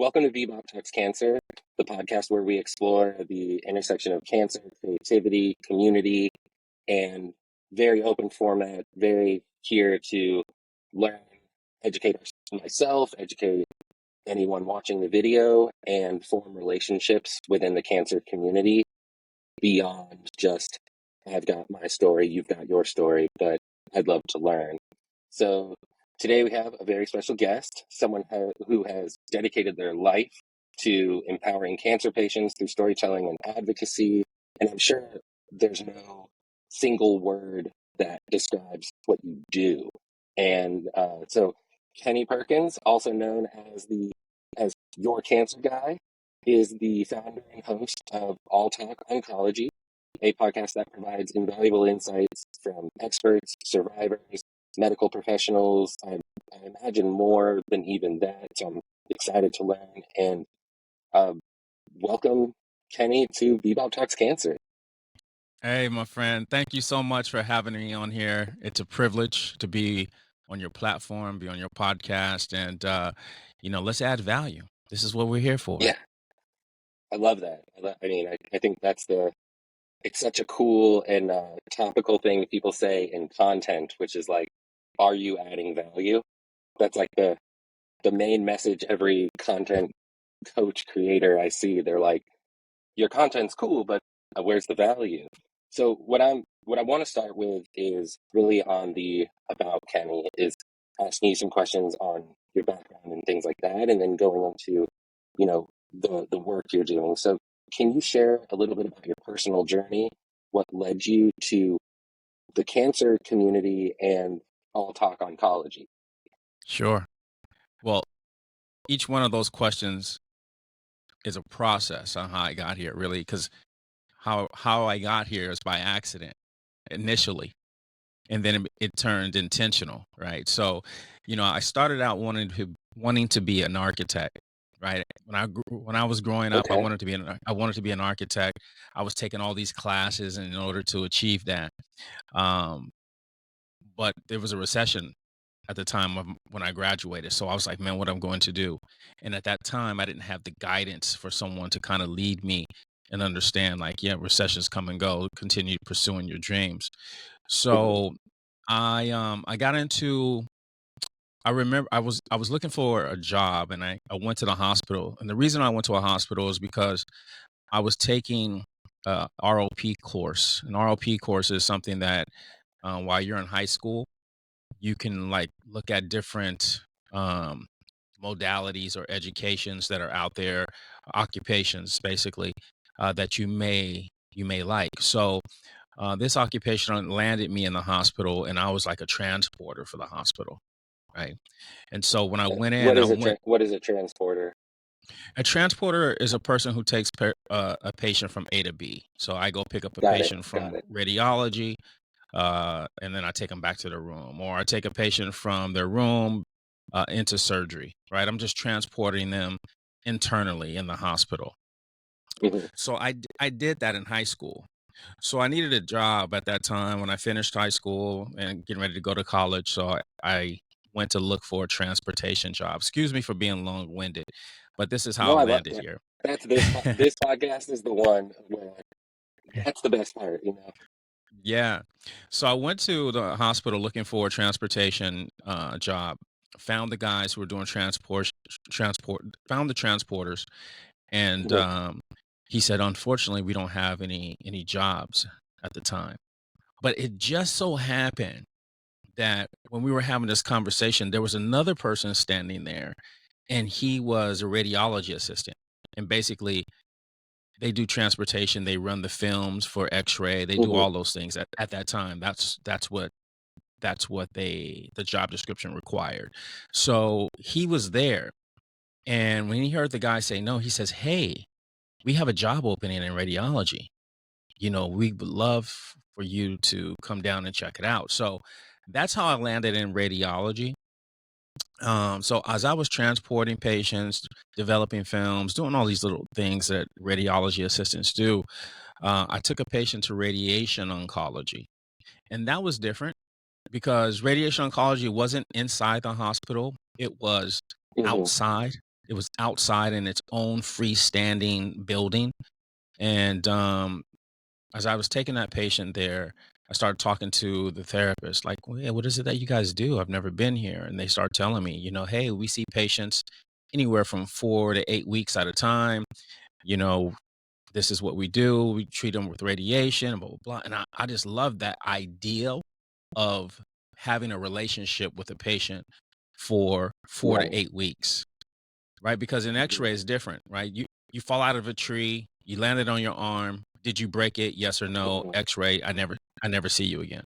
Welcome to Bebop Talks Cancer, the podcast where we explore the intersection of cancer, creativity, community, and very open format, very here to learn, educate myself, educate anyone watching the video, and form relationships within the cancer community beyond just, I've got my story, you've got your story, but I'd love to learn. So today we have a very special guest, someone who has dedicated their life to empowering cancer patients through storytelling and advocacy. And I'm sure there's no single word that describes what you do. And so Kenny Perkins, also known as your cancer guy, is the founder and host of All Talk Oncology, a podcast that provides invaluable insights from experts, survivors, medical professionals. I imagine more than even that. So I'm excited to learn. And welcome, Kenny, to Bebop Talks Cancer. Hey, my friend. Thank you so much for having me on here. It's a privilege to be on your platform, be on your podcast, and let's add value. This is what we're here for. Yeah, I love that. I think it's such a cool and topical thing people say in content, which is like, are you adding value? That's like the main message every content coach creator I see. They're like, your content's cool, but where's the value? So what I want to start with is really on the about Kenny, is asking you some questions on your background and things like that, and then going into, the work you're doing. So can you share a little bit about your personal journey? What led you to the cancer community and All Talk Oncology? Sure. Well, each one of those questions is a process on how I got here, really, because how I got here is by accident initially, and then it turned intentional, right? So, I started out wanting to be an architect, right? When I was growing up, I Okay. wanted to be an architect. I was taking all these classes in order to achieve that. Um, but there was a recession at the time of when I graduated. So I was like, man, what I'm going to do? And at that time, I didn't have the guidance for someone to kind of lead me and understand, like, yeah, recessions come and go. Continue pursuing your dreams. So I got into. I remember I was looking for a job, and I went to the hospital. And the reason I went to a hospital is because I was taking a ROP course. An ROP course is something that while you're in high school, you can like look at different um, modalities or educations that are out there, occupations basically that you may like. So this occupation landed me in the hospital, and I was like a transporter for the hospital, right? And so when I went in, What is a transporter? a transporter is a person who takes a patient from A to B. So I go pick up a Got it. patient Got from it. radiology, and then I take them back to their room, or I take a patient from their room into surgery, right? I'm just transporting them internally in the hospital. Mhm. So I did that in high school. So I needed a job at that time when I finished high school and getting ready to go to college. So I went to look for a transportation job. Excuse me for being long winded, but this is how No, I I love landed that. here. That's this podcast is the one where that's the best part, Yeah. So I went to the hospital looking for a transportation job. Found the guys who were doing found the transporters, and Mhm. he said, unfortunately, we don't have any jobs at the time. But it just so happened that when we were having this conversation, there was another person standing there, and he was a radiology assistant. And basically, they do transportation, they run the films for X-ray, they do Mhm. all those things at that time. That's what the job description required. So he was there, and when he heard the guy say no, he says, "Hey, we have a job opening in radiology. We would love for you to come down and check it out." So that's how I landed in radiology. So as I was transporting patients, developing films, doing all these little things that radiology assistants do, I took a patient to radiation oncology, and that was different because radiation oncology wasn't inside the hospital; it was Mhm. outside. it was outside in its own freestanding building. And as I was taking that patient there, I started talking to the therapist, like, well, yeah, what is it that you guys do? I've never been here. And they start telling me, hey, we see patients anywhere from 4 to 8 weeks at a time. You know, this is what we do. We treat them with radiation, blah, blah, blah. And I just love that idea of having a relationship with a patient for four to Right. eight weeks, right? Because an X-ray is different, right? You fall out of a tree, you landed on your arm. Did you break it? Yes or no? Mhm. X-ray. I never see you again.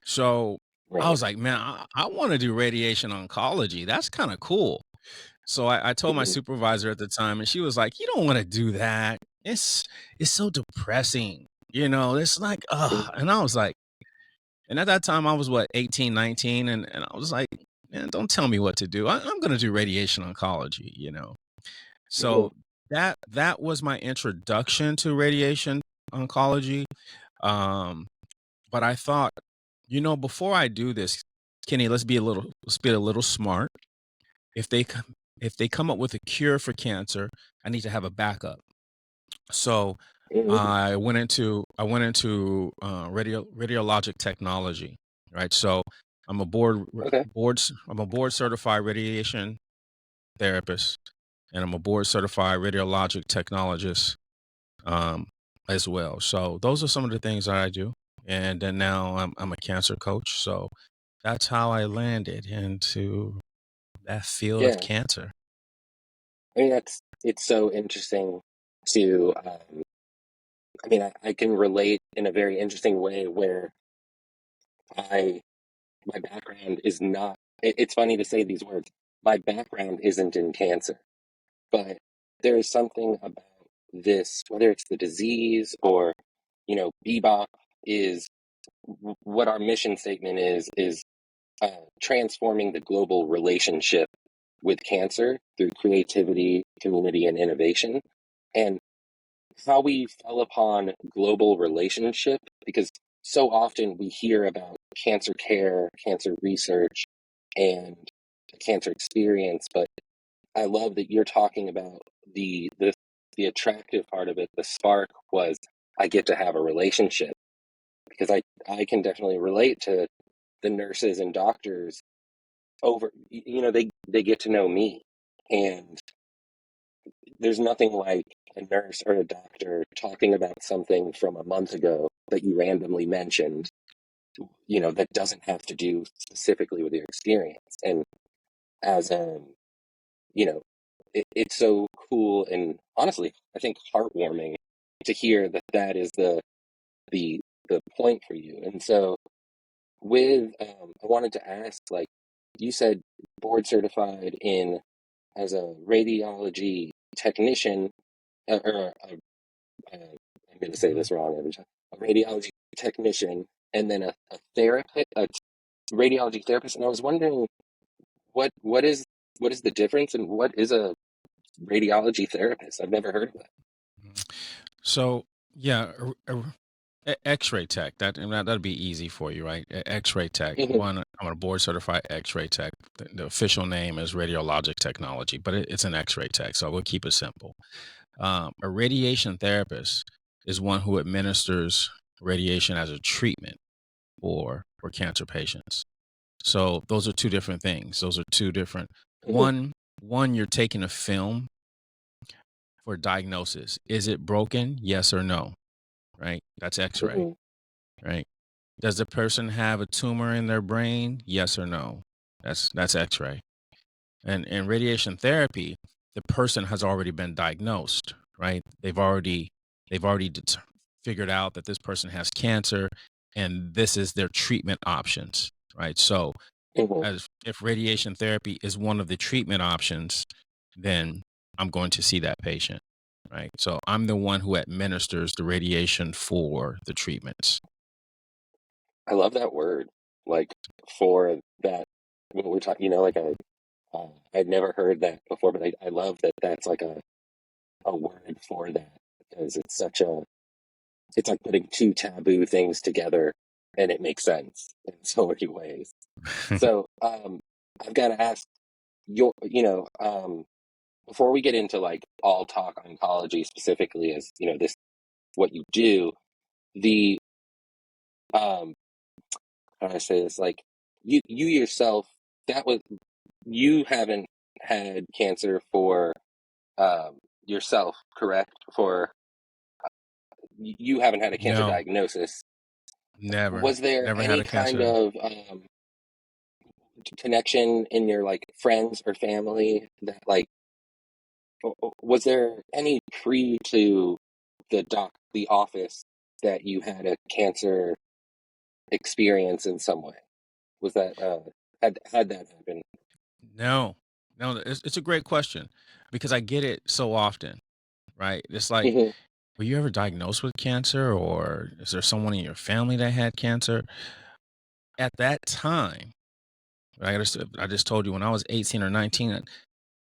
So I Right. was like, man, I want to do radiation oncology. That's kind of cool. So I told my Mhm. supervisor at the time, and she was like, "You don't want to do that. It's so depressing. It's like, ugh." Mhm. And I was like, and at that time I was what, 18, 19, and I was like, man, don't tell me what to do. I'm going to do radiation oncology. Mhm. So that was my introduction to radiation oncology. Um, but I thought, before I do this, Kenny, let's be a little smart. If they come if they come up with a cure for cancer, I need to have a backup. So Mhm. I went into radiologic technology, right? So I'm a Okay. board certified radiation therapist, and I'm a board certified radiologic technologist, um, as well. So those are some of the things that I do. And then now I'm a cancer coach. So that's how I landed into that field of Yeah. cancer. I mean, it's so interesting to, I mean, I can relate in a very interesting way where I, my background is not, it's funny to say these words. My background isn't in cancer, but there is something about this, whether it's the disease or, Bebop is what our mission statement is transforming the global relationship with cancer through creativity, community, and innovation. And how we fell upon global relationship, because so often we hear about cancer care, cancer research, and the cancer experience, but I love that you're talking about the attractive part of it. The spark was I get to have a relationship, because I can definitely relate to the nurses and doctors over, they get to know me, and there's nothing like a nurse or a doctor talking about something from a month ago that you randomly mentioned, that doesn't have to do specifically with your experience. And as you know it's so cool, and honestly I think heartwarming to hear that that is the the point for you. And so with I wanted to ask, like, you said board certified in as a radiology technician, or I'm going to say Mhm. this wrong every time, a radiology technician, and then a therapist, a radiology therapist. And I was wondering what is the difference, and what is a radiology therapist? I've never heard of that. Mhm. So yeah, X-ray tech. That'd be easy for you, right? X-ray tech. Hmm. One, I'm a board certified X-ray tech. The official name is radiologic technology, but it's an X-ray tech, so we'll keep it simple. A radiation therapist is one who administers radiation as a treatment for cancer patients. So those are two different things. Those are two different. Hmm. One, you're taking a film for diagnosis. Is it broken? Yes or no? Right? That's X-ray. Hmm. Right? Does the person have a tumor in their brain? Yes or no? That's X-ray. And in radiation therapy, the person has already been diagnosed, right? They've already figured out that this person has cancer, and this is their treatment options, right? So, Hmm. as if radiation therapy is one of the treatment options, then I'm going to see that patient, right? So I'm the one who administers the radiation for the treatments. I love that word, like, for that, when we're talking, like I'd never heard that before, but I love that that's like a word for that, because it's like putting two taboo things together, and it makes sense in so many ways. So I've got to ask your, before we get into like All Talk Oncology specifically, as you know, this what you do, the um how do I say this? Like you yourself, that was you haven't had cancer for yourself, correct? For you haven't had a cancer No, diagnosis. never, Was there never had any a kind cancer. of connection in your like friends or family that like was there any pre to the office that you had a cancer experience in some way? Was that had that happened? No, no, it's a great question because I get it so often, right? It's like, Hmm. were you ever diagnosed with cancer, or is there someone in your family that had cancer? At that time, right, I just told you when I was 18 or 19,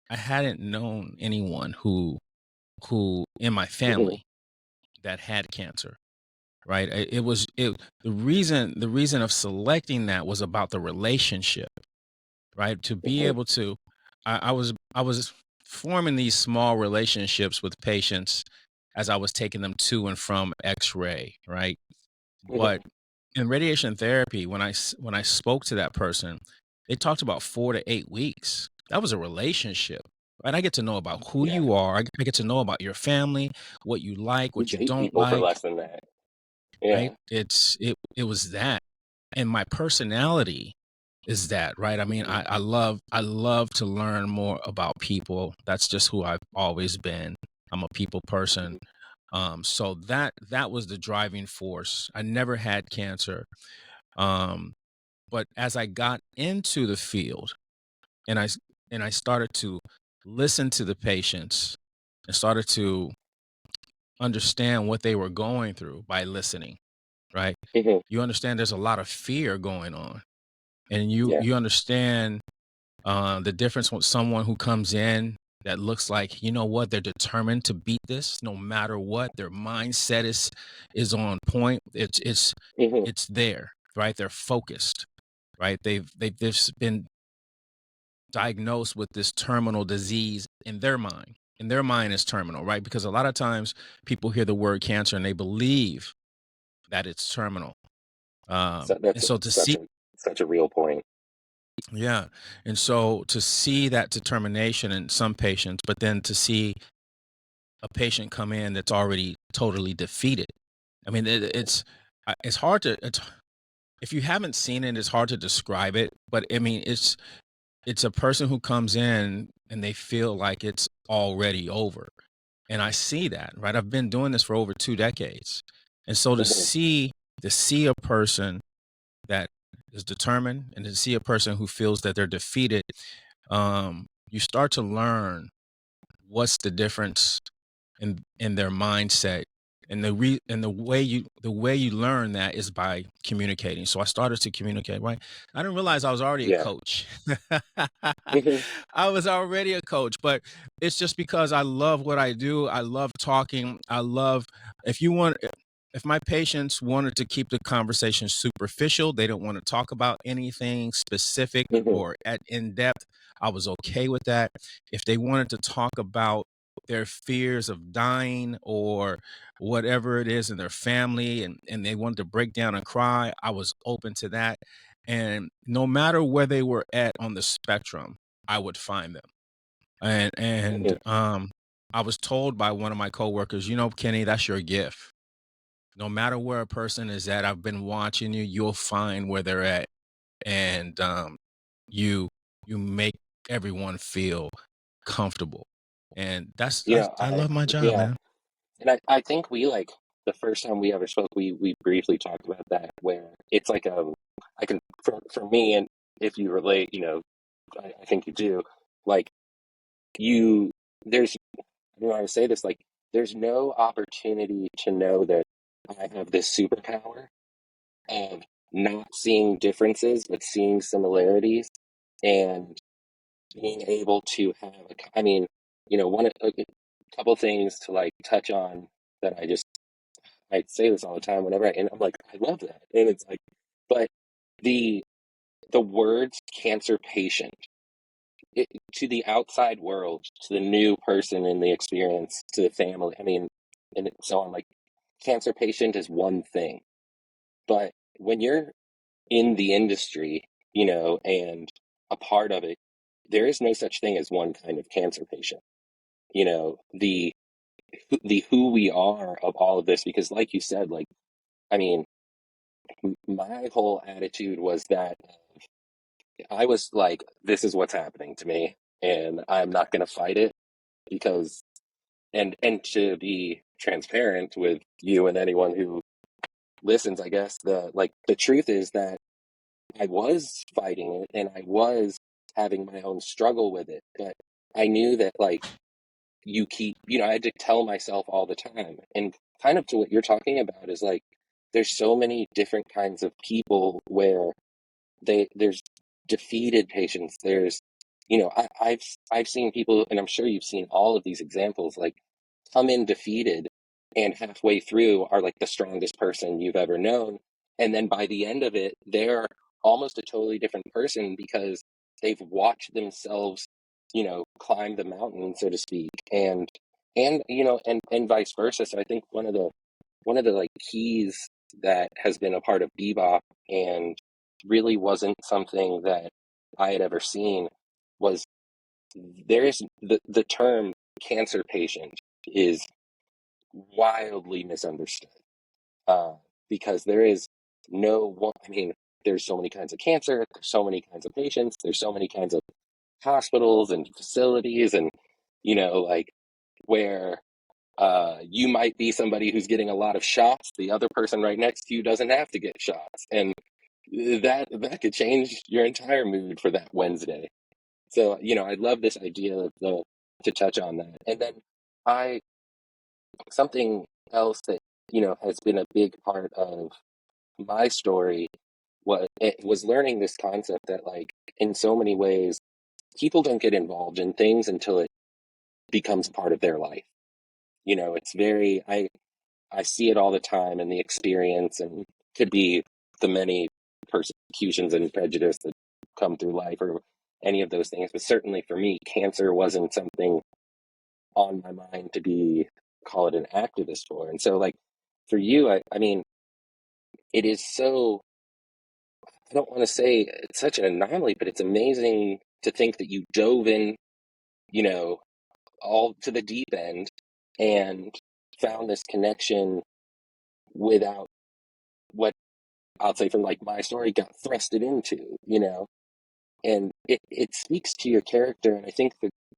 I hadn't known anyone who in my Hmm. family that had cancer, right? It was the reason of selecting that was about the relationship, right? To be Hmm. able to, I was forming these small relationships with patients as I was taking them to and from X-ray, right? But Hmm. in radiation therapy, when I spoke to that person, they talked about 4 to 8 weeks. That was a relationship, right? I get to know about who Yeah, you are. I get to know about your family, what you like, you what you date don't people for like, less than that. right? Yeah. It was that, and my personality is that, right? I mean, Hmm. I love to learn more about people. That's just who I've always been. I'm a people person. Hmm. So that was the driving force. I never had cancer. Um, but as I got into the field and I started to listen to the patients and started to understand what they were going through by listening, right? Hmm. You understand there's a lot of fear going on, and you Yeah. you understand the difference with someone who comes in that looks like, you know what, they're determined to beat this no matter what. Their mindset is on point. Hmm. It's there, right? They're focused, right? They've just been diagnosed with this terminal disease in their mind. And their mind is terminal, right? Because a lot of times people hear the word cancer and they believe that it's terminal. So And that's so to see, such a real point. yeah, and so to see that determination in some patients, but then to see a patient come in that's already totally defeated. I mean, it's hard to if you haven't seen it, it's hard to describe it. But I mean, it's a person who comes in and they feel like it's already over. And I see that, right? I've been doing this for over 2 decades. And so Hmm. to see a person that is determined and to see a person who feels that they're defeated, you start to learn what's the difference in their mindset, and the way you learn that is by communicating. So I started to communicate, right? I didn't realize I was already a Yeah. coach. Hmm. I was already a coach, but it's just because I love what I do. I love talking. I love if you want if my patients wanted to keep the conversation superficial, they don't want to talk about anything specific Hmm. or at in depth, I was okay with that. If they wanted to talk about their fears of dying or whatever it is in their family, and they wanted to break down and cry, I was open to that. And no matter where they were at on the spectrum, I would find them. And Hmm. I was told by one of my coworkers, you know, Kenny, that's your gift. No matter where a person is at, I've been watching you, you'll find where they're at. And you you make everyone feel comfortable. And You know, I love my job, yeah, man. and I think we like the first time we ever spoke, we briefly talked about that where it's like I can for me, and if you relate, you know, I think you do, like you there's I don't know how to say this, like there's no opportunity to know that I have this superpower of not seeing differences but seeing similarities and being able to have I mean, you know, a couple things to like touch on that I say this all the time whenever and I'm like, I love that. And it's like, but the the words cancer patient to the outside world, to the new person in the experience, to the family. I mean, and so on. Like, cancer patient is one thing, but when you're in the industry, and a part of it, there is no such thing as one kind of cancer patient. The who we are of all of this, because like you said, like, I mean, my whole attitude was that I was like, this is what's happening to me, and I'm not going to fight it because, and to be transparent with you and anyone who listens, I guess the truth is that I was fighting it and I was having my own struggle with it, but I knew that, like, I had to tell myself all the time, and kind of to what you're talking about is like, there's so many different kinds of people where there's defeated patients. There's, I've seen people, and I'm sure you've seen all of these examples, like, come in defeated and halfway through are like the strongest person you've ever known, and then by the end of it they're almost a totally different person because they've watched themselves, climb the mountain, so to speak, and vice versa. So I think one of the like keys that has been a part of Bebop, and really wasn't something that I had ever seen, was there is the term cancer patient is wildly misunderstood, uh, because there is no one. I mean, there's so many kinds of cancer, there's so many kinds of patients, there's so many kinds of hospitals and facilities, and like, where you might be somebody who's getting a lot of shots, the other person right next to you doesn't have to get shots, and that could change your entire mood for that Wednesday. So, I love this idea of to touch on that. And then I something else that, has been a big part of my story was learning this concept that, like, in so many ways, people don't get involved in things until it becomes part of their life. It's very, I see it all the time in the experience, and could be the many persecutions and prejudice that come through life, or any of those things. But certainly for me, cancer wasn't something on my mind to be, call it, an activist for. And so, like, for you, I mean, it is so, I don't want to say it's such an anomaly, but it's amazing to think that you dove in, you know, all to the deep end, and found this connection without, what I'll say from, like, my story, got thrusted into. And it speaks to your character. And I think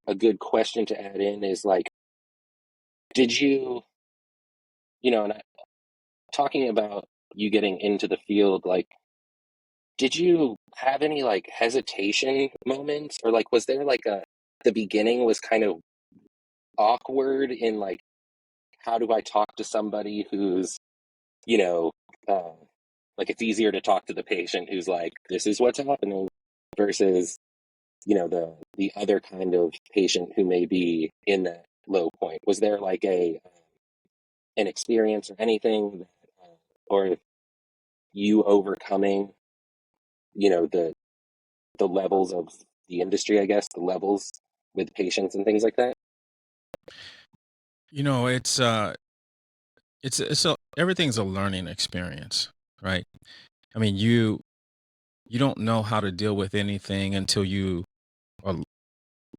a good question to add in is, like, did you, and talking about you getting into the field, like, did you have any, like, hesitation moments, or, like, was there, like, the beginning was kind of awkward in, like, how do I talk to somebody who's, you know, uh, like, it's easier to talk to the patient who's like, this is what's happening, versus, the other kind of patient who may be in that low point. Was there, like, an experience or anything, or you overcoming, the levels of the industry, I guess, the levels with patients and things like that? You know, everything's a learning experience, right? I mean, you don't know how to deal with anything until you are,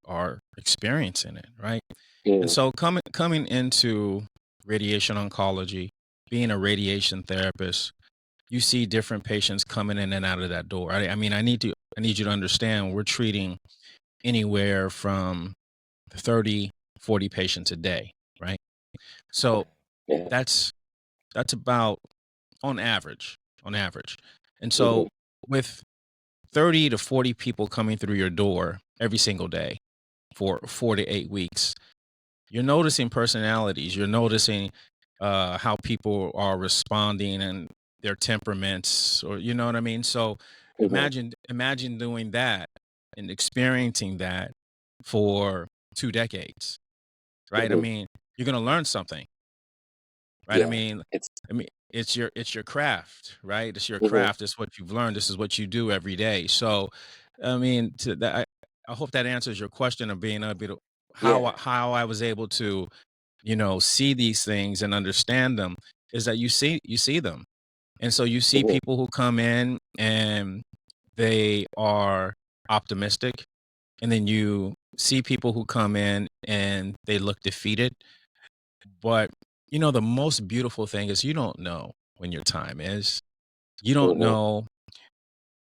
are experiencing it, right? And Mm, so coming into radiation oncology, being a radiation therapist, you see different patients coming in and out of that door. I mean, I need you to understand we're treating anywhere from 30, 40 patients a day, right? So yeah. that's about on average. And Hmm. so with 30 to 40 people coming through your door every single day for 4 to 8 weeks, you're noticing personalities. You're noticing how people are responding and their temperaments, or you know what I mean. So Hmm. imagine doing that and experiencing that for 2 decades, right? I Hmm. mean, you're gonna learn something, right? Yeah. It's. I mean, it's your craft, right? It's your Hmm. craft. It's what you've learned. This is what you do every day. So, I mean, to that, I hope that answers your question of being able to Yeah. how I was able to, you know, see these things and understand them is that you see them. And so you see Mhm. people who come in and they are optimistic, and then you see people who come in and they look defeated. But you know, the most beautiful thing is you don't know when your time is. You don't Mhm. know,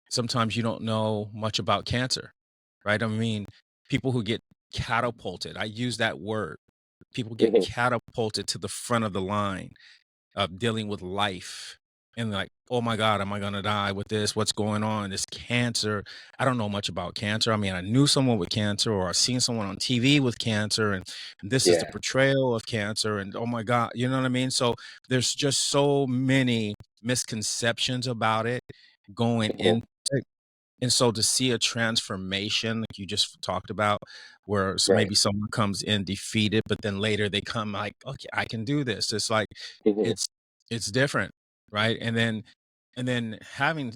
sometimes you don't know much about cancer, right? I mean, people who get catapulted, I use that word. People get Mhm. catapulted to the front of the line of dealing with life and like, oh my God, am I going to die with this? What's going on? This cancer. I don't know much about cancer. I mean, I knew someone with cancer, or I've seen someone on TV with cancer, and this is the Yeah. portrayal of cancer. And oh my God, you know what I mean? So there's just so many misconceptions about it going Mhm. into. And so to see a transformation, like you just talked about, where Right. maybe someone comes in defeated, but then later they come like, okay, I can do this. It's like Mhm. it's it's different, right? And then having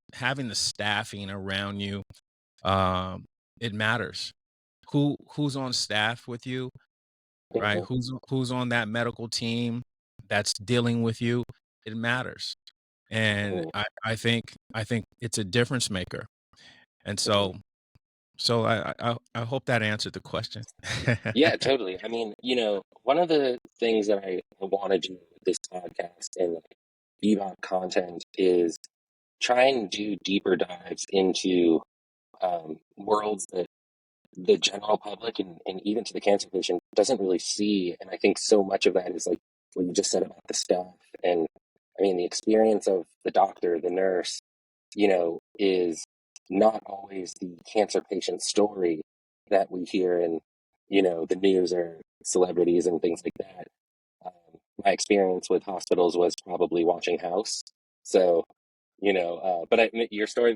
the staffing around you, um, it matters. Who's on staff with you, right? Mhm. Who's on that medical team that's dealing with you? It matters. And Mhm. I think it's a difference maker. And Mhm. so I hope that answered the question. Yeah, totally. I mean, one of the things that I want to do with this podcast and like Bebop content is try and do deeper dives into worlds that the general public and even to the cancer patient doesn't really see. And I think so much of that is like what you just said about the staff. And I mean, the experience of the doctor, the nurse, is not always the cancer patient story that we hear in, the news or celebrities and things like that. My experience with hospitals was probably watching House. So, but your story,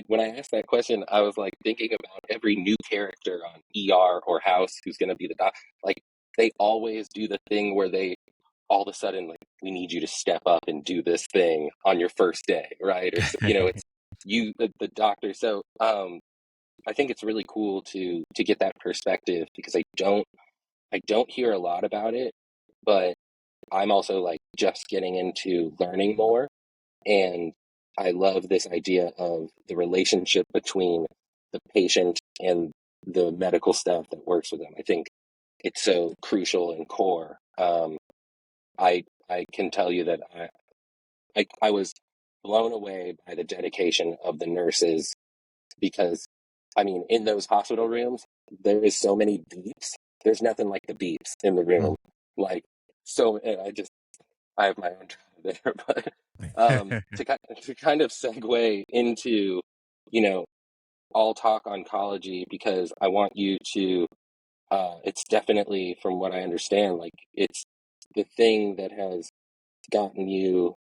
when I asked that question, I was like thinking about every new character on ER or House who's going to be the doc. Like, they always do the thing where they all of a sudden, like, we need you to step up and do this thing on your first day, right? Or, it's you, the doctor. So, I think it's really cool to get that perspective because I don't hear a lot about it, but I'm also like just getting into learning more. And I love this idea of the relationship between the patient and the medical staff that works with them. I think it's so crucial and core. I can tell you that I was blown away by the dedication of the nurses because, I mean, in those hospital rooms, there is so many beeps. There's nothing like the beeps in the Mm. room. Like, so I have my own job there, but to kind of segue into, you know, all talk oncology because I want you to. It's definitely, from what I understand, like it's the thing that has gotten you,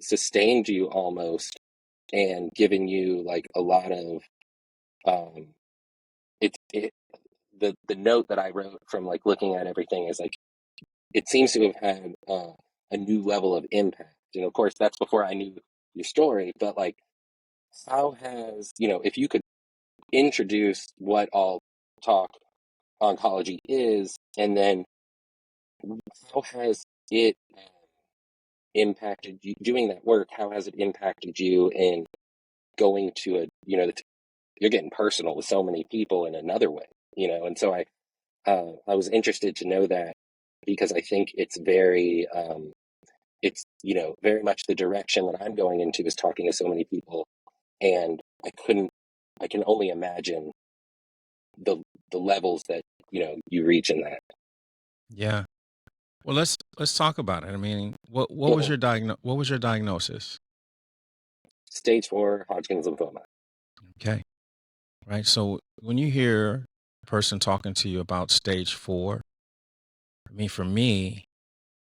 sustained you almost, and given you like a lot of um, it. The note that I wrote from like looking at everything is like it seems to have had a new level of impact. And of course, that's before I knew your story. But like, how has if you could introduce what all talk oncology is, and then how has it impacted you doing that work? How has it impacted you in going to you're getting personal with so many people in another way, And so I was interested to know that because I think it's very much the direction that I'm going into is talking to so many people, and I can only imagine the the levels that you reach in that. Yeah. Well, let's talk about it. I mean, Mhm. what was your diagnosis? Stage 4 Hodgkin's lymphoma. Okay. Right. So when you hear a person talking to you about stage 4, I mean, for me,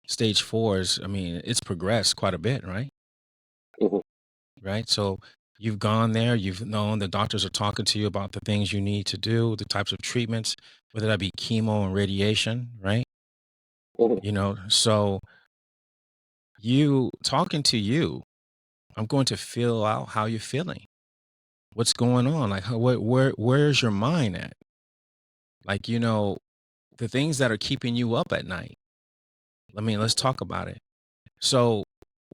stage 4 is, I mean, it's progressed quite a bit, right? Mhm. Right. So you've gone there, you've known the doctors are talking to you about the things you need to do, the types of treatments, whether that be chemo and radiation, right? Mhm. So you talking to you, I'm going to feel out how you're feeling. What's going on? Like, where's your mind at? Like, the things that are keeping you up at night. Let's talk about it. So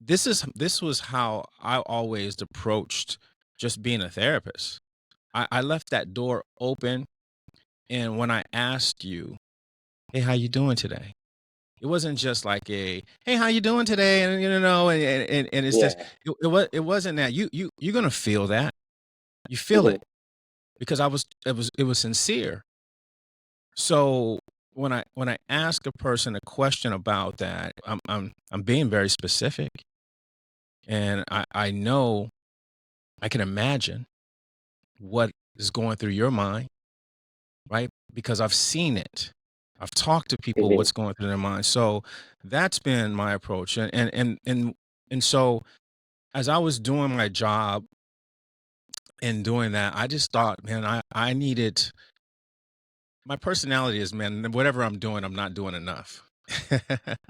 this was how I always approached just being a therapist. I left that door open, and when I asked you, "Hey, how you doing today?" It wasn't just like a, "Hey, how you doing today?" And and it's just, Yeah. it wasn't that. You're gonna feel that. You feel Hmm. it because it was sincere. So when I ask a person a question about that, I'm being very specific, and I know, I can imagine what is going through your mind, right? Because I've seen it. I've talked to people Hmm. what's going through their mind. So that's been my approach. And so as I was doing my job and doing that, I just thought, man, I needed, my personality is, man, whatever I'm doing, I'm not doing enough.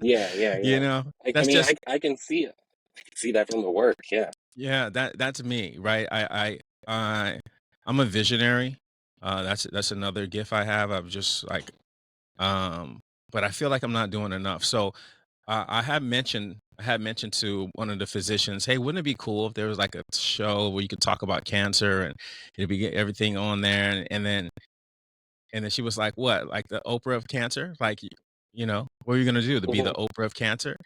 Yeah, yeah, you yeah. know, I that's mean, just, I can see it. I can see that from the work. Yeah. yeah, that's me, right? I'm a visionary. That's another gift I have. I'm just like, um, but I feel like I'm not doing enough. So I had mentioned to one of the physicians, hey, wouldn't it be cool if there was like a show where you could talk about cancer and it'd be everything on there, and then she was like, what, like the Oprah of cancer? Like, what are you gonna do to be Hmm. the Oprah of cancer?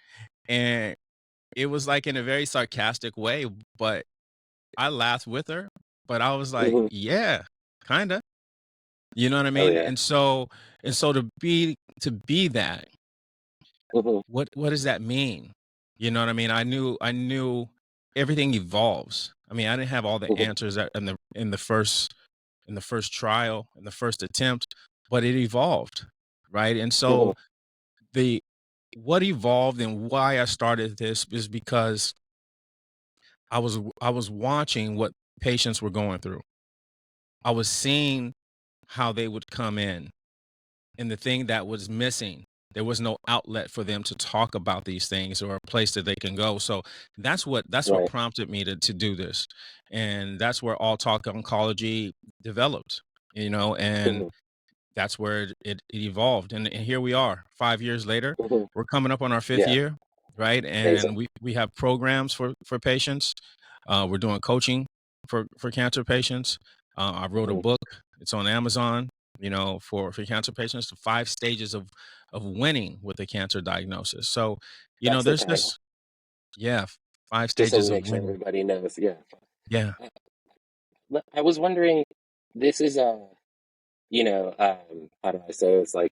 And it was like in a very sarcastic way, but I laughed with her, but I was like, Hmm. yeah, kinda. You know what I Oh mean? yeah. And so to be that, Hmm. what does that mean? You know what I mean? I knew everything evolves. I mean, I didn't have all the Hmm. answers in the first trial, in the first attempt, but it evolved, right? And Hmm. so the what evolved and why I started this is because I was watching what patients were going through. I was seeing how they would come in, and the thing that was missing, there was no outlet for them to talk about these things or a place that they can go. So that's what Right. prompted me to do this. And that's where All Talk Oncology developed, and Hmm. that's where it evolved. And here we are 5 years later. Hmm. We're coming up on our fifth Yeah. year, right? Amazing. And we have programs for patients. We're doing coaching for cancer patients. I wrote a Hmm. book. It's on Amazon. For cancer patients, the 5 stages of winning with a cancer diagnosis. So, That's the there's title. just, yeah, five Just so we stages of make sure winning. everybody knows. Yeah. Yeah. Uh, I was wondering, this is how do I say it? It's like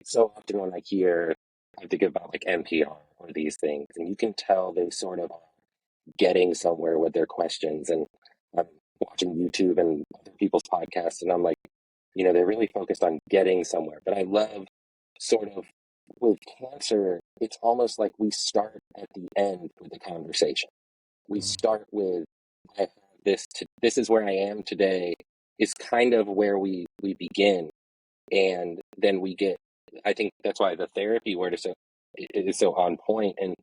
so often when I think about like NPR or these things, and you can tell they sort of are getting somewhere with their questions. And I'm watching YouTube and other people's podcasts, and I'm like, they're really focused on getting somewhere. But I love sort of with cancer, it's almost like we start at the end with the conversation. We Mm, start with, I have this is where I am today, is kind of where we begin, and then we get. I think that's why the therapy word is so on point. And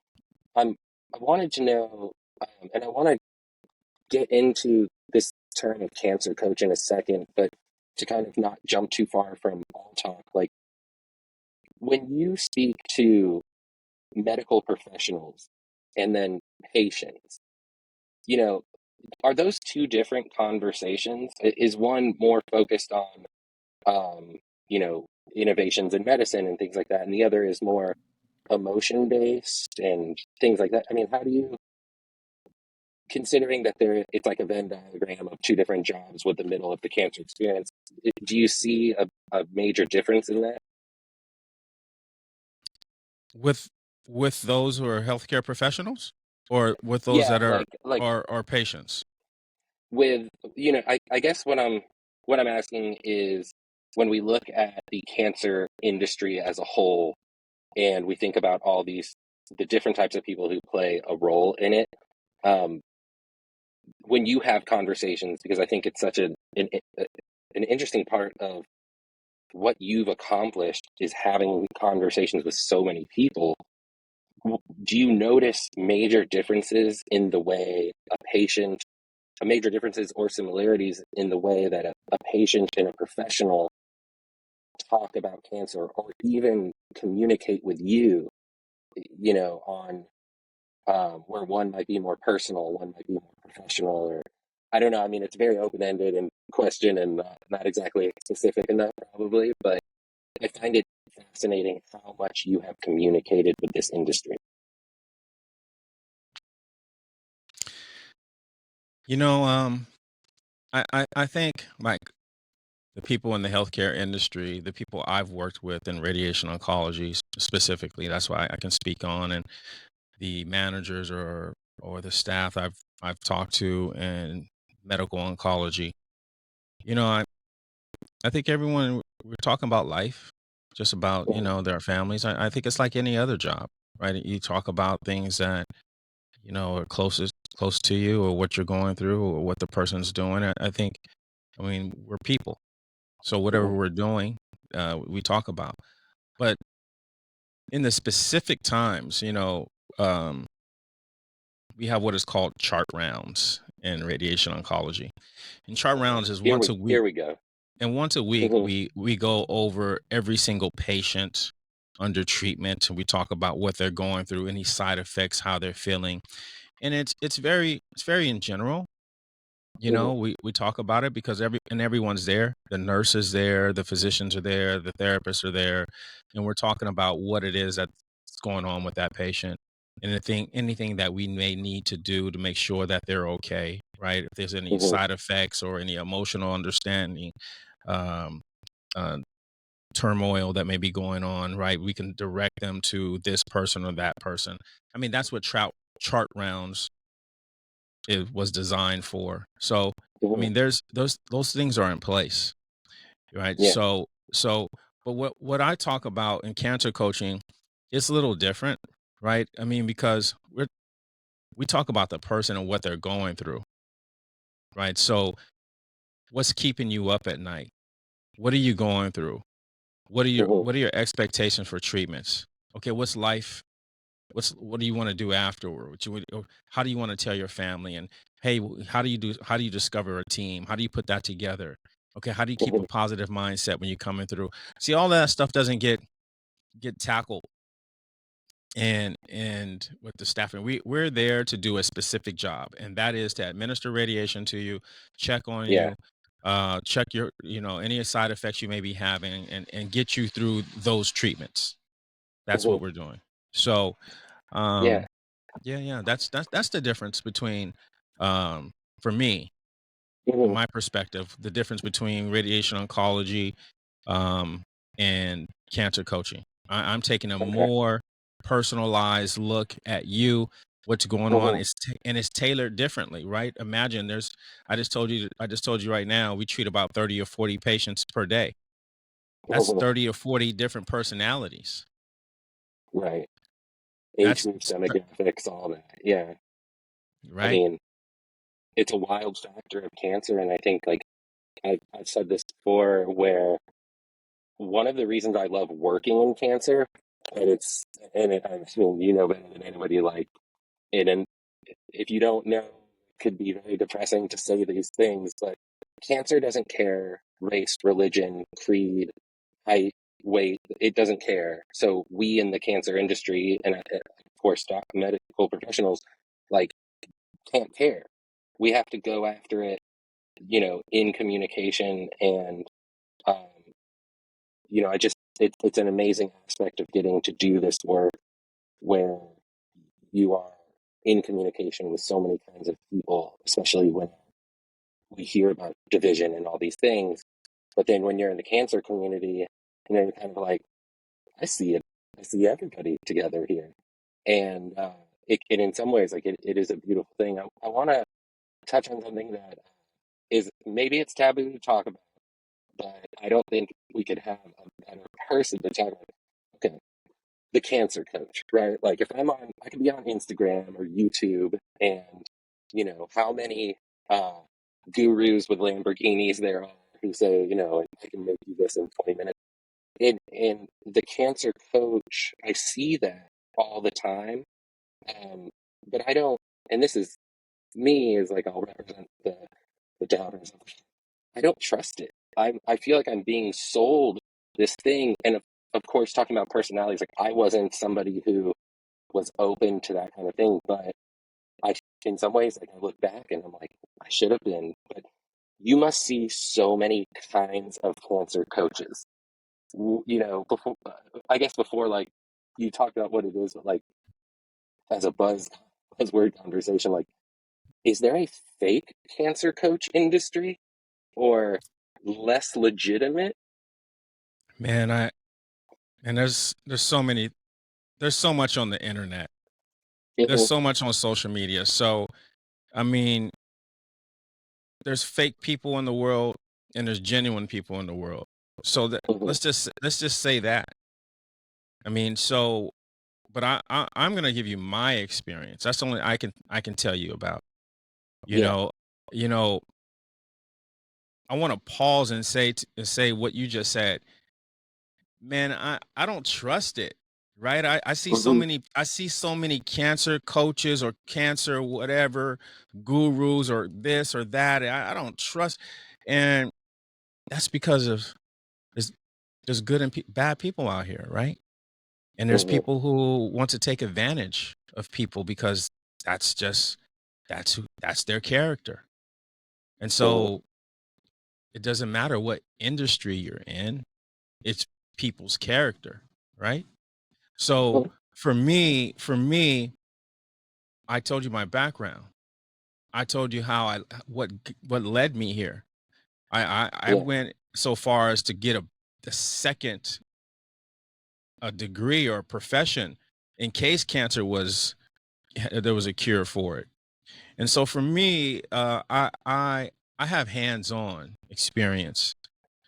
I'm I wanted to know, and I want to get into this term of cancer coach in a second, but to kind of not jump too far from all talk, like when you speak to medical professionals and then patients, you know, are those two different conversations? Is one more focused on, um, innovations in medicine and things like that, and the other is more emotion based and things like that? I mean, how do you, considering that it's like a Venn diagram of two different jobs with the middle of the cancer experience, do you see a major difference in that? with with those who are healthcare professionals, or with those Yeah, that are like are patients. with I guess what I'm asking is, when we look at the cancer industry as a whole and we think about all the different types of people who play a role in it, um, when you have conversations, because I think it's such an interesting part of what you've accomplished is having conversations with so many people. Do you notice major differences in the way a patient major differences or similarities in the way that a patient and a professional talk about cancer or even communicate with you, on where one might be more personal, one might be more professional, or I don't know. I mean, it's very open-ended and question and not exactly specific enough, probably, but I find it fascinating how much you have communicated with this industry. I think like the people in the healthcare industry, the people I've worked with in radiation oncology specifically, that's why I can speak on, and the managers or the staff I've talked to in medical oncology. I think everyone we're talking about life, just about, Mhm, their families. I think it's like any other job, right? You talk about things that, are close to you or what you're going through or what the person's doing. I think, I mean, we're people. So whatever mhm, we're doing, we talk about. But in the specific times, um, we have what is called chart rounds in radiation oncology. And chart mhm. rounds is Here once we a week. here we go. And once a week, Mhm, we go over every single patient under treatment, and we talk about what they're going through, any side effects, how they're feeling, and it's very in general. mhm, We talk about it because everyone's there. The nurse is there, the physicians are there, the therapists are there, and we're talking about what it is that's going on with that patient, and anything that we may need to do to make sure that they're okay, right? If there's any mhm, side effects or any emotional understanding, um, uh, turmoil that may be going on, right? We can direct them to this person or that person. I mean, that's what chart rounds it was designed for. So, I mhm. mean, there's those things are in place, right? Yeah. So, but what I talk about in cancer coaching, it's a little different, right? I mean, because we talk about the person and what they're going through, right? So, what's keeping you up at night? What are you going through? Mhm, What are your expectations for treatments? Okay, what do you want to do afterward? Or how do you want to tell your family? And hey, how do you discover a team? How do you put that together? Okay, how do you keep a mhm. positive mindset when you're coming through? See, all that stuff doesn't get tackled and with the staffing. We're there to do a specific job, and that is to administer radiation to you, check on Yeah. you, check your any side effects you may be having, and get you through those treatments. That's Mhm. what we're doing. So Yeah. um yeah, that's the difference between, for me, from Mhm. my perspective, the difference between radiation oncology, um, and cancer coaching. I'm taking a Okay. more personalized look at you, what's going on. Mhm, And it's tailored differently, right? Imagine I just told you right now, we treat about 30 or 40 patients per day. That's mhm. 30 or 40 different personalities. Right. Age That's groups, demographics, all that. Yeah. I right. mean, it's a wild factor of cancer, and I think like I've said this before, where one of the reasons I love working in cancer, and I mean, you know better than anybody, like, and if you don't know, it could be very depressing to say these things, but cancer doesn't care race, religion, creed, height, weight. It doesn't care. So we in the cancer industry, and of course, medical professionals, like, can't care. We have to go after it, in communication, and um, I just it's an amazing aspect of getting to do this work where you are in communication with so many kinds of people, especially when we hear about division and all these things. But then when you're in the cancer community, you're kind of like, I see it. I see everybody together here. And it in some ways, like, it is a beautiful thing. I want to touch on something that is, maybe it's taboo to talk about, but I don't think we could have a better person to talk about. Okay, the cancer coach, right? Like, if I could be on Instagram or YouTube, and how many uh, gurus with Lamborghinis there are who say, I can make you this in 20 minutes. And the cancer coach, I see that all the time. But I don't, and this is me is like I'll represent the doubters. I don't trust it. I feel like I'm being sold this thing, and of course, talking about personalities, like I wasn't somebody who was open to that kind of thing, but I, in some ways, like I look back and I'm like, I should have been. But you must see so many kinds of cancer coaches. You know, before I guess before like you talked about what it is, but like as a buzzword conversation, like is there a fake cancer coach industry or less legitimate? Man, and there's so many, there's so much on the internet. There's Hmm. so much on social media. So, I mean, there's fake people in the world and there's genuine people in the world. So that Hmm. let's just say that. I mean, so but I'm gonna give you my experience. That's the only I can tell you about. You Yeah. know, you know, I want to pause and say what you just said. Man, I don't trust it. Right? Hmm. I see so many cancer coaches or cancer whatever gurus or this or that. I don't trust, and that's because of there's there's good and bad people out here, right? And there's Hmm. people who want to take advantage of people because that's just that's their character. And Hmm. so it doesn't matter what industry you're in, it's people's character, right? So Hmm. for me, I told you my background. I told you how what led me here. I Yeah. went so far as to get a second a degree or a profession in case cancer was there was a cure for it. And so for me, I have hands-on experience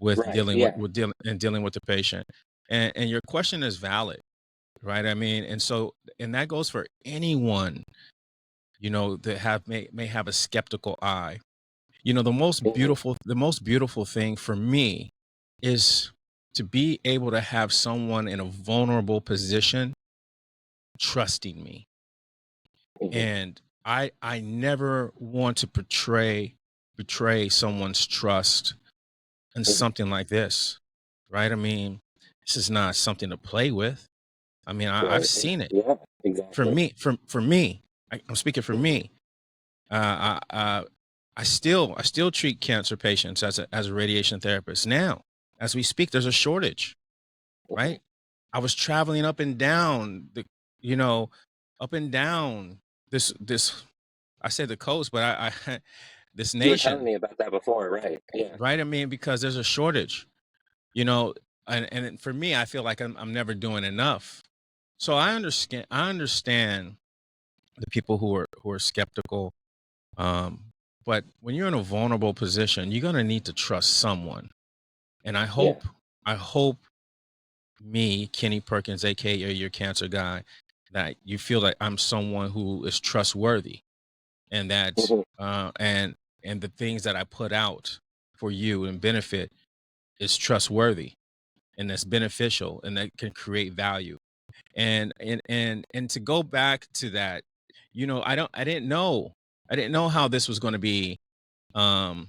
with Right. Yeah. dealing with the patient. And your question is valid, right? I mean, and so and that goes for anyone, that may have a skeptical eye. Hmm. The most beautiful thing for me is to be able to have someone in a vulnerable position trusting me. Hmm. And I never want to betray someone's trust in Hmm. something like this, right? I mean, this is not something to play with. I mean, I've Right. seen it. Yeah. For Exactly. me, for me, I'm speaking for Hmm. me. I still treat cancer patients as a radiation therapist. Now, as we speak, there's a shortage, Hmm. right? I was traveling up and down you know, up and down this I say the coast, but I this You were telling nation, me about that before, right? Yeah. right? I mean, because there's a shortage, you know, and for me, I feel like I'm never doing enough. So I understand the people who are skeptical. But when you're in a vulnerable position, you're gonna need to trust someone. And Yeah. I hope me, Kenny Perkins, aka your cancer guy, that you feel like I'm someone who is trustworthy and that Hmm. and the things that I put out for you and benefit is trustworthy and that's beneficial and that can create value. And to go back to that, I didn't know how this was going to be um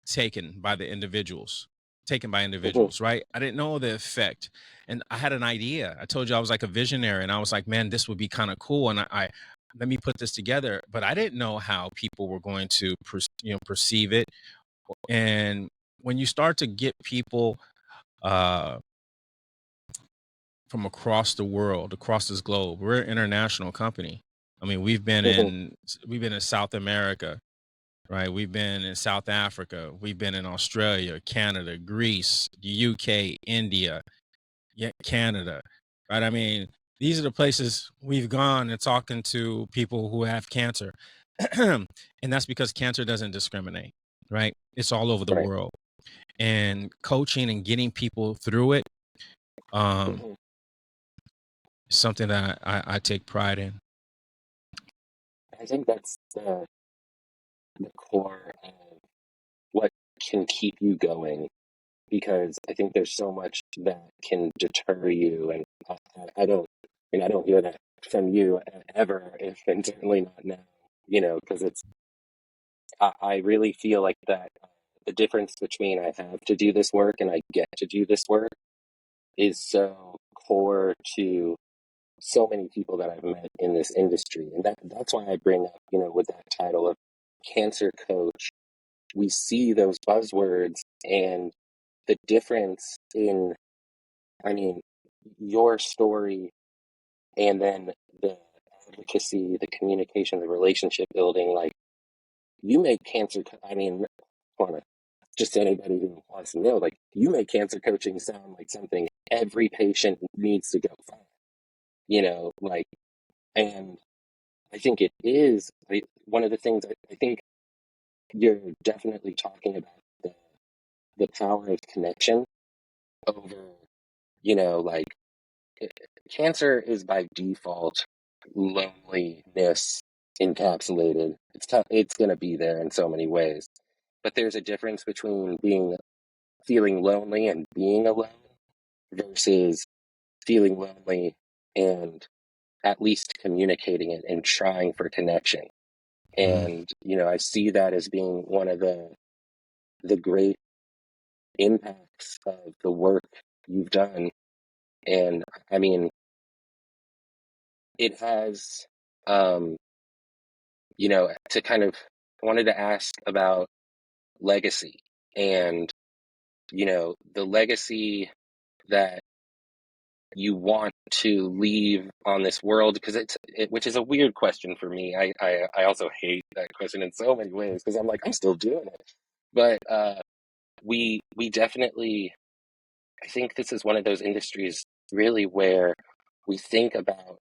taken by the individuals taken by Hmm. individuals, right? I didn't know the effect, and I had an idea. I told you I was like a visionary, and I was like, man, this would be kind of cool, and I let me put this together. But I didn't know how people were going to perceive it. And when you start to get people uh from across the world, across this globe, we're an international company. I mean, Hmm. we've been in South America, right? We've been in South Africa, we've been in Australia, Canada, Greece, the UK, India, yeah, Canada, right? I mean, these are the places we've gone and talking to people who have cancer. And that's because cancer doesn't discriminate, right? It's all over the Right. world. And coaching and getting people through it um, Hmm. is something that I take pride in. I think that's the core of what can keep you going because I think there's so much that can deter you, and I don't, I mean, I don't hear that from you ever, and certainly not now. because I really feel like that the difference between I have to do this work and I get to do this work is so core to so many people that I've met in this industry. And that's why I bring up, with that title of cancer coach, we see those buzzwords and the difference in, I mean, your story and then the advocacy, the communication, the relationship building. Like, you make cancer, I mean, hold on, just anybody who wants to know, like, you make cancer coaching sound like something every patient needs to go find, like, and I think it is one of the things I think you're definitely talking about the power of connection over, like, cancer is by default loneliness encapsulated. It's going to be there in so many ways, but there's a difference between feeling lonely and being alone versus feeling lonely and at least communicating it and trying for connection. And, I see that as being one of the great impacts of the work you've done. And I mean, it has, to kind of, I wanted to ask about legacy and, the legacy that you want to leave on this world, because which is a weird question for me. I also hate that question in so many ways because I'm like, I'm still doing it. But we definitely, I think this is one of those industries really where we think about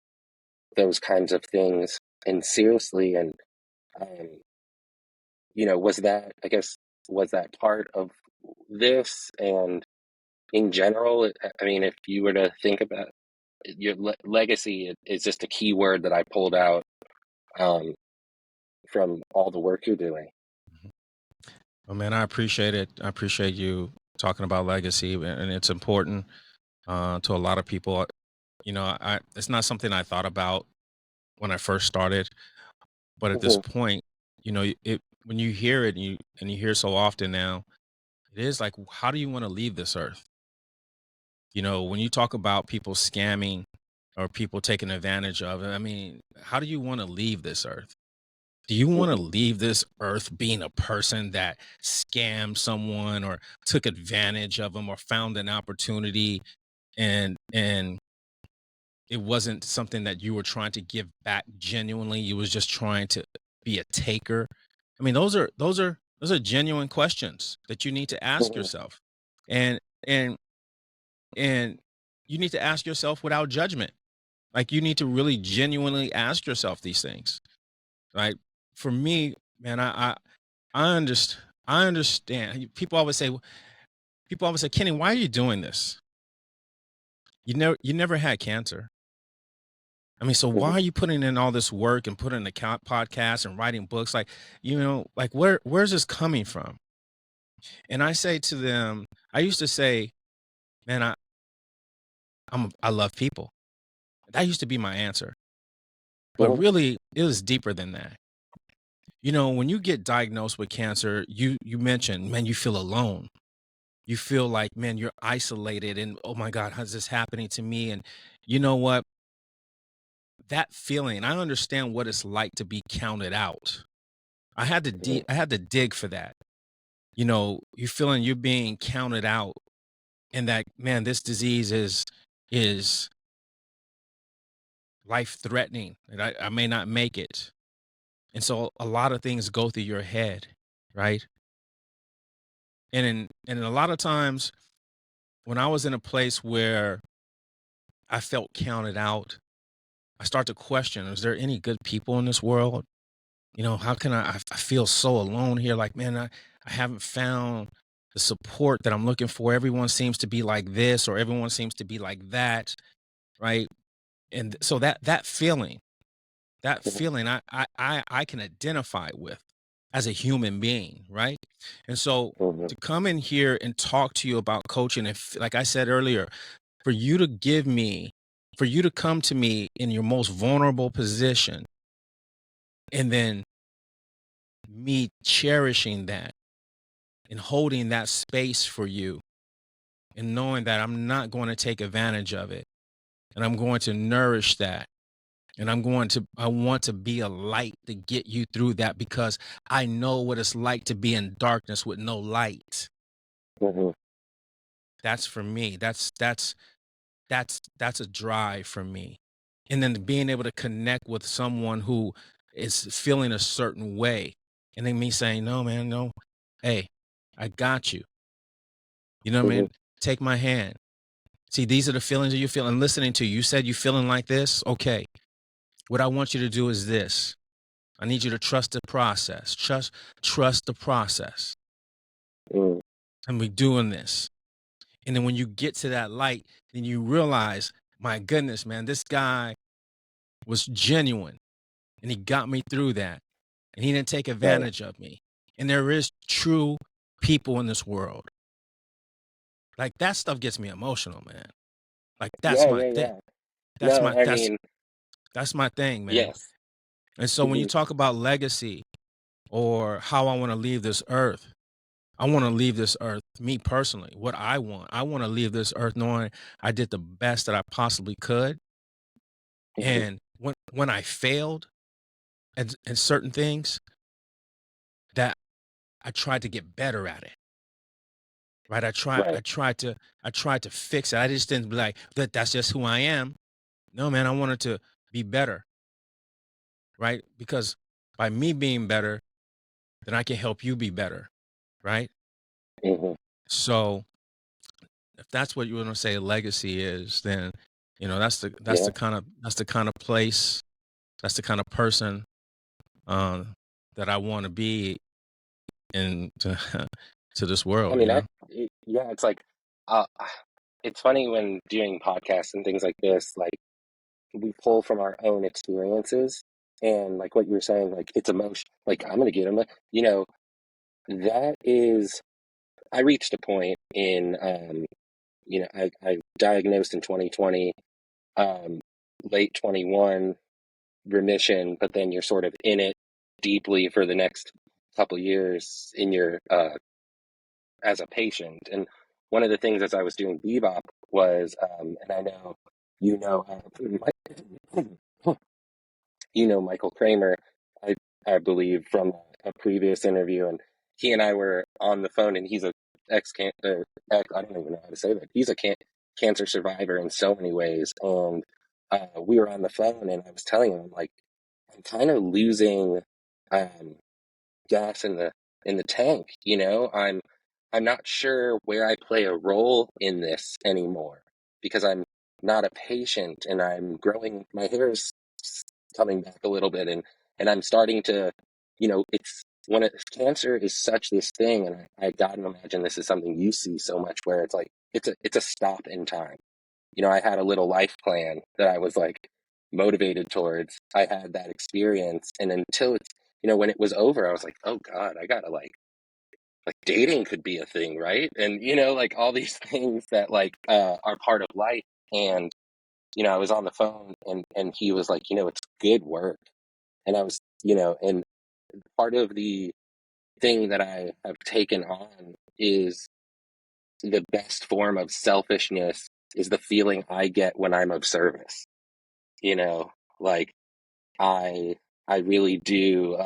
those kinds of things and seriously. And um, was that part of this? And in general, I mean, if you were to think about your legacy, is just a key word that I pulled out um, from all the work you're doing. Well, man, I appreciate it. I appreciate you talking about legacy, and it's important to a lot of people. It's not something I thought about when I first started, but at this Mhm, point, it when you hear it and you hear so often now, it is like, how do you want to leave this earth? When you talk about people scamming or people taking advantage of it, I mean, how do you want to leave this earth? Do you want to mhm, leave this earth being a person that scammed someone or took advantage of them or found an opportunity and it wasn't something that you were trying to give back genuinely? You was just trying to be a taker. I mean, those are genuine questions that you need to ask mhm, yourself. And and and you need to ask yourself without judgment. Like, you need to really genuinely ask yourself these things. Right? For me, man, I understand. I understand. People always say, Kenny, why are you doing this? You never had cancer. I mean, so why mhm, are you putting in all this work and putting in the podcast and writing books? Like, like, where's this coming from? And I say to them, I used to say, man, I love people. That used to be my answer. But mhm, really, it was deeper than that. When you get diagnosed with cancer, you mentioned, man, you feel alone. You feel like, man, you're isolated and, oh my God, how's this happening to me? And you know what? That feeling, I understand what it's like to be counted out. mhm, I had to dig for that. You feeling you're being counted out and that, man, this disease is life threatening and I may not make it. And so a lot of things go through your head, right? And a lot of times when I was in a place where I felt counted out, I start to question, is there any good people in this world? How can I feel so alone here? Like, man, I haven't found the support that I'm looking for. Everyone seems to be like this or everyone seems to be like that. Right. And so that mhm, feeling I can identify with as a human being. Right. And so mhm, to come in here and talk to you about coaching, if, like I said earlier, for you to for you to come to me in your most vulnerable position and then me cherishing that and holding that space for you and knowing that I'm not going to take advantage of it, and I'm going to nourish that. And I want to be a light to get you through that, because I know what it's like to be in darkness with no light. Mm-hmm. That's for me. That's a drive for me. And then being able to connect with someone who is feeling a certain way, and then me saying, no, man, no, hey, I got you. You know what I Mm-hmm. mean? Take my hand. See, these are the feelings that you're feeling. Listening to you. You said you're feeling like this. Okay. What I want you to do is this. I need you to trust the process. Trust the process. Mm. And we're doing this. And then when you get to that light, then you realize, my goodness, man, this guy was genuine, and he got me through that. And he didn't take Right. advantage of me. And there is true people in this world. Like, that stuff gets me emotional, man. Like, that's Yeah, my yeah, thing. yeah. No, I That's mean, that's my thing, man. yes. And so when you Mm-hmm. talk about legacy or how I want to leave this earth, I want to leave this earth, me personally, what I want to leave this earth knowing I did the best that I possibly could. Mm-hmm. And when I failed at certain things, that I tried to get better at it. Right. Right. I tried to fix it. I just didn't be like, that's just who I am. No, man, I wanted to be better. Right. Because by me being better, then I can help you be better. Right. Mm-hmm. So if that's what you want to say legacy is, then Yeah. that's the kind of place, that's the kind of person um, that I want to be in to this I world. mean, yeah, it's like, uh, it's funny when doing podcasts and things like this, like we pull from our own experiences, and like what you were saying, like it's emotion. Like I'm gonna get them. You know, that is. I reached a point in, I diagnosed in 2020, um, late 21 remission, but then you're sort of in it deeply for the next couple years in your as a patient. And one of the things as I was doing Bebop was, and I know you know, Michael Kramer, I I believe from a previous interview, and he and I were on the phone, and he's a I don't even know how to say that. He's a cancer survivor in so many ways, and we were on the phone, and I was telling him, like, I'm kind of losing um, gas in the tank. I'm not sure where I play a role in this anymore, because I'm not a patient, and I'm growing, my hair is coming back a little bit, and I'm starting to, it's when cancer is such this thing, and I gotta imagine this is something you see so much, where it's like it's a stop in time. I had a little life plan that I was like motivated towards. I had that experience, and until it's, when it was over, I was like, oh God, I gotta like dating could be a thing, right? And like all these things that like are part of life. And I was on the phone, and he was like, it's good work. And I was, and part of the thing that I have taken on is the best form of selfishness is the feeling I get when I'm of service. Like I I really do,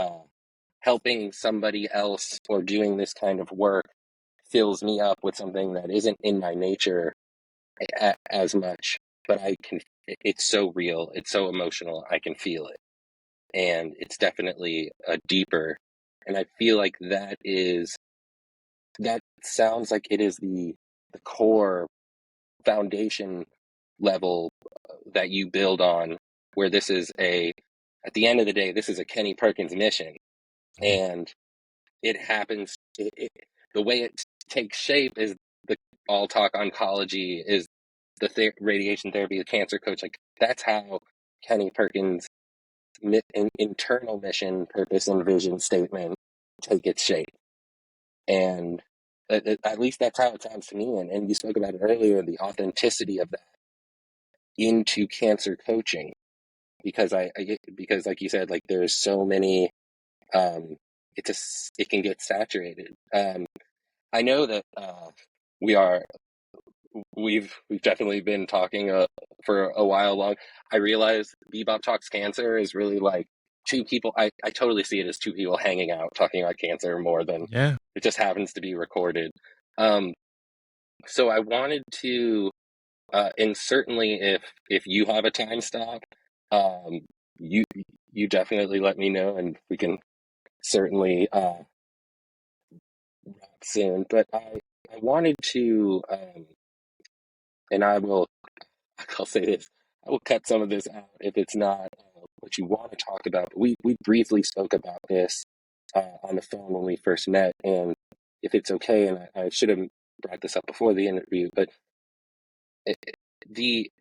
helping somebody else or doing this kind of work fills me up with something that isn't in my nature as much, but it's so real, it's so emotional, I can feel it. And it's definitely a deeper, and I feel like that sounds like it is the core foundation level that you build on, where this is at the end of the day, this is a Kenny Perkins mission. Mhm. And it happens, the way it takes shape is the All Talk Oncology, is the radiation therapy, the cancer coach. Like that's how Kenny Perkins' internal mission, purpose, and vision statement take its shape. And at least that's how it sounds to me. And you spoke about it earlier, the authenticity of that into cancer coaching, because because like you said, like there's so many it can get saturated. I know that we are we've definitely been talking for a while long. I realize Bebop Talks Cancer is really like two people. I totally see it as two people hanging out talking about cancer more than Yeah. it just happens to be recorded. Um, so I wanted to, and certainly if you have a time stop, um, you you definitely let me know, and we can certainly wrap soon. But I wanted to, and I'll say this. I will cut some of this out if it's not what you want to talk about. But we briefly spoke about this on the phone when we first met, and if it's okay, and I should have brought this up before the interview, but it,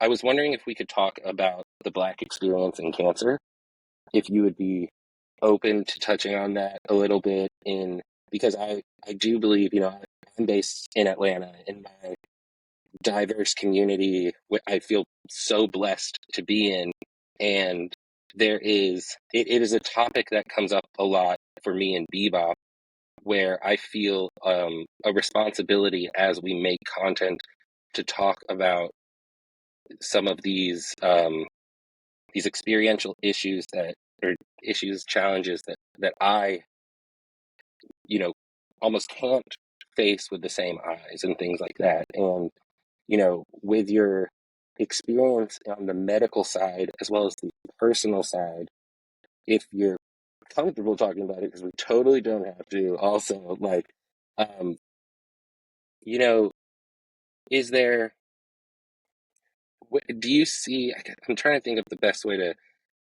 I was wondering if we could talk about the Black experience in cancer. If you would be open to touching on that a little bit, in because I do believe, I'm based in Atlanta, in my diverse community I feel so blessed to be in. And it is a topic that comes up a lot for me in Bebop, where I feel a responsibility as we make content to talk about some of these experiential issues or challenges that I, you know, almost can't face with the same eyes and things like that. And with your experience on the medical side as well as the personal side, if you're comfortable talking about it, because we totally don't have to, also, like, um, you know, is there, do you see, I'm trying to think of the best way to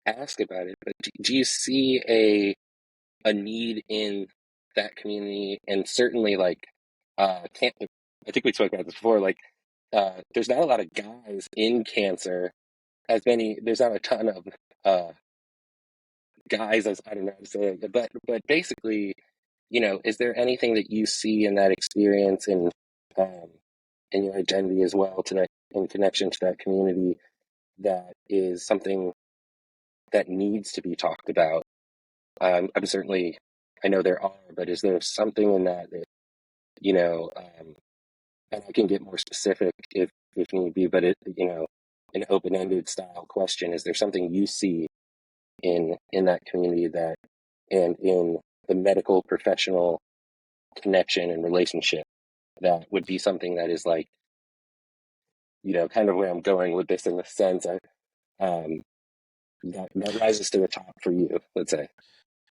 ask about it, but do you see a need in that community? And certainly, like, can't, I think we spoke about this before, like, there's not a lot of guys in cancer, there's not a ton of uh, guys, as I don't know how to say it, but basically, is there anything that you see in that experience and um, in your identity as well to that, in connection to that community, that is something that needs to be talked about? I'm certainly, I know there are, but is there something in that and I can get more specific if need be, but an open-ended style question: is there something you see in that community, that and in the medical professional connection and relationship, that would be something that is like, kind of where I'm going with this, in the sense um, that rises to the top for you, let's say?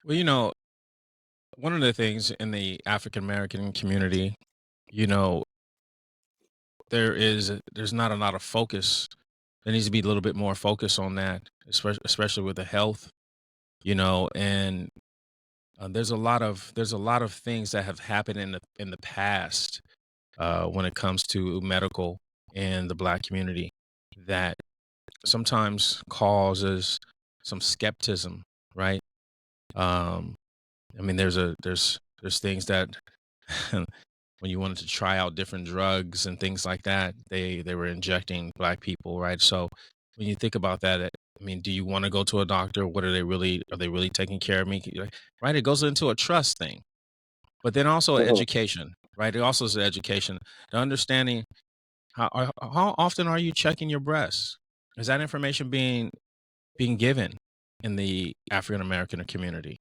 Well, one of the things in the African American community, you know, there's not a lot of focus. There needs to be a little bit more focus on that, especially with the health, and there's a lot of things that have happened in the past when it comes to medical in the Black community that sometimes causes some skepticism, right? Um, I mean, there's things that when you wanted to try out different drugs and things like that, they were injecting Black people, right? So when you think about that, I mean, do you want to go to a doctor? Are they really taking care of me? Right? It goes into a trust thing, but then also Mhm, education, right? It also is education, the understanding how often are you checking your breasts? Is that information being given in the African American community?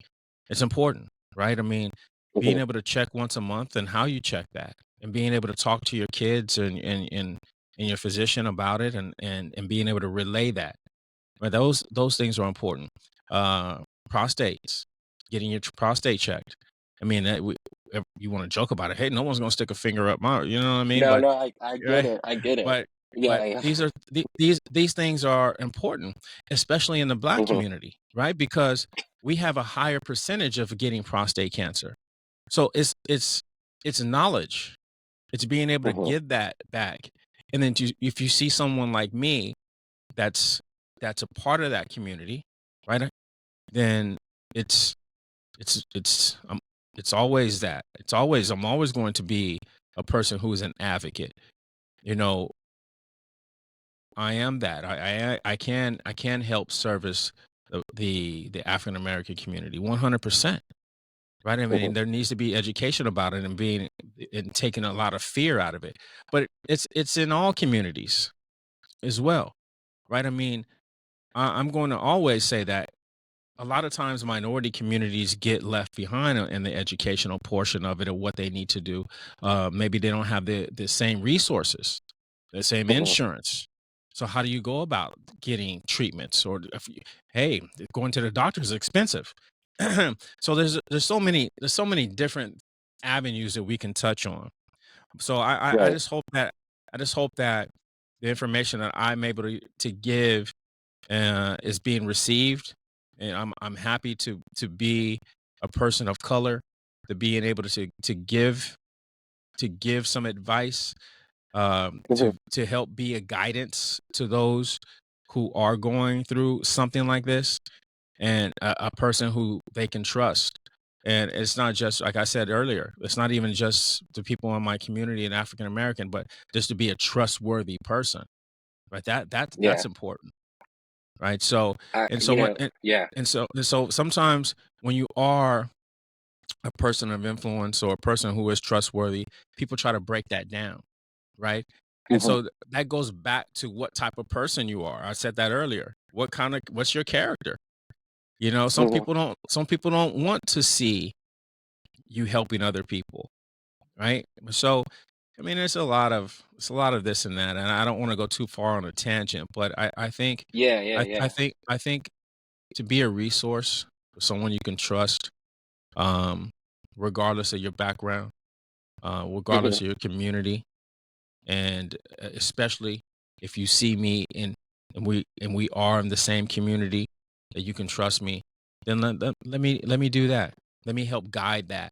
It's important, right? I mean, being mhm. able to check once a month and how you check that, and being able to talk to your kids and your physician about it, and being able to relay that. Right, those things are important. Uh, Prostates, getting your prostate checked. I mean, if you want to joke about it. Hey, no one's gonna stick a finger up my, you know what I mean? No, But no, I get right, it. I get it. but Yeah, but yeah. these things are important, especially in the Black Hmm. community, right? Because we have a higher percentage of getting prostate cancer. So it's knowledge. It's being able to Hmm. give that back, and then if you see someone like me that's that's a part of that community, right? Then it's it's it's um, it's always that. I'm always going to be a person who is an advocate. You know, I am that. I can help service the African American community 100%, right? I Hmm. mean, there needs to be education about it and taking a lot of fear out of it. But it's in all communities as well, right? I mean, I'm going to always say that a lot of times minority communities get left behind in the educational portion of it, or what they need to do. Maybe they don't have the same resources, the same Hmm. insurance. So how do you go about getting treatments? Or hey, going to the doctor is expensive. So there's so many different avenues that we can touch on. So I Right. just hope that the information that I'm able to give is being received, and I'm happy to be a person of color, to being able to give some advice, Hmm. to help be a guidance to those who are going through something like this, and a person who they can trust. And it's not just like I said earlier, it's not even just the people in my community and African American, but just to be a trustworthy person. Right. Yeah. That's important. Right. So I, and so you when know, yeah. and so sometimes when you are a person of influence or a person who is trustworthy, people try to break that down. Right. And Hmm. so that goes back to what type of person you are. I said that earlier. What's your character? You know, Hmm. some people don't want to see you helping other people, right? So I mean it's a lot of this and that. And I don't want to go too far on a tangent, but I think Yeah. Yeah. Yeah. I think to be a resource for someone you can trust, um, regardless of your background, Hmm. regardless of your community, and especially if you see me and we are in the same community, that you can trust me, then let me do that. Let me help guide that.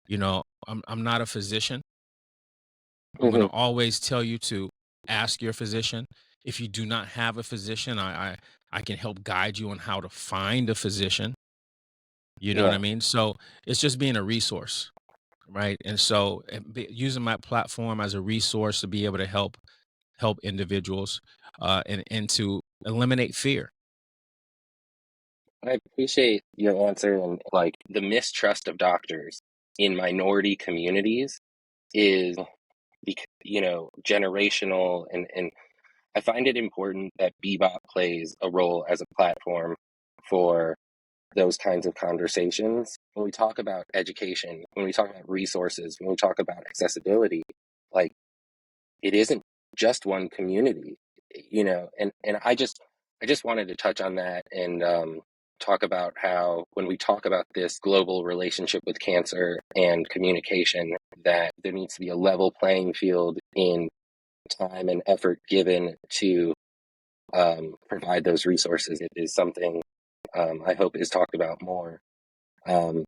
You know, I'm not a physician. I'm going Hmm. to always tell you to ask your physician. If you do not have a physician, I can help guide you on how to find a physician. You know what I Yeah. mean? So it's just being a resource, right? And so using my platform as a resource to be able to help individuals, and to eliminate fear. I appreciate your answer. And like the mistrust of doctors in minority communities is, generational. And I find it important that Bebop plays a role as a platform for those kinds of conversations. When we talk about education, when we talk about resources, when we talk about accessibility, like it isn't just one community, and I just wanted to touch on that and talk about how when we talk about this global relationship with cancer and communication, that there needs to be a level playing field in time and effort given to provide those resources. It is something I hope is talked about more. Um,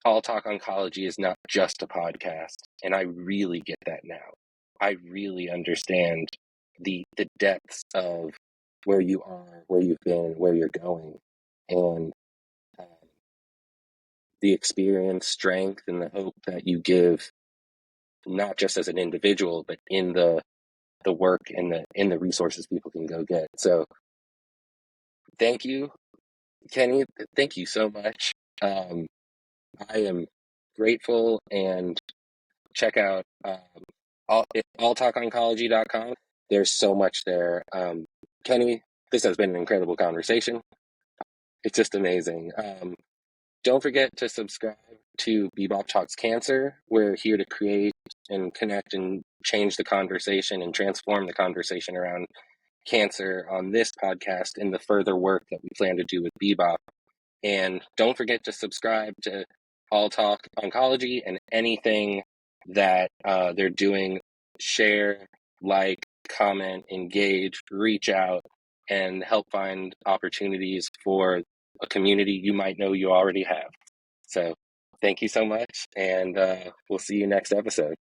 All Talk Oncology is not just a podcast, and I really get that now. I really understand the depths of where you are, where you've been, where you're going, and um, the experience, strength, and the hope that you give, not just as an individual, but in the work and the resources people can go get. So thank you, Kenny. Thank you so much. Um, I am grateful, and check out alltalkoncology.com. There's so much there. Kenny, this has been an incredible conversation. It's just amazing. Don't forget to subscribe to Bebop Talks Cancer. We're here to create and connect and change the conversation and transform the conversation around cancer on this podcast and the further work that we plan to do with Bebop. And don't forget to subscribe to All Talk Oncology and anything that they're doing. Share, like, comment, engage, reach out, and help find opportunities for a community you might know you already have. So thank you so much, and we'll see you next episode.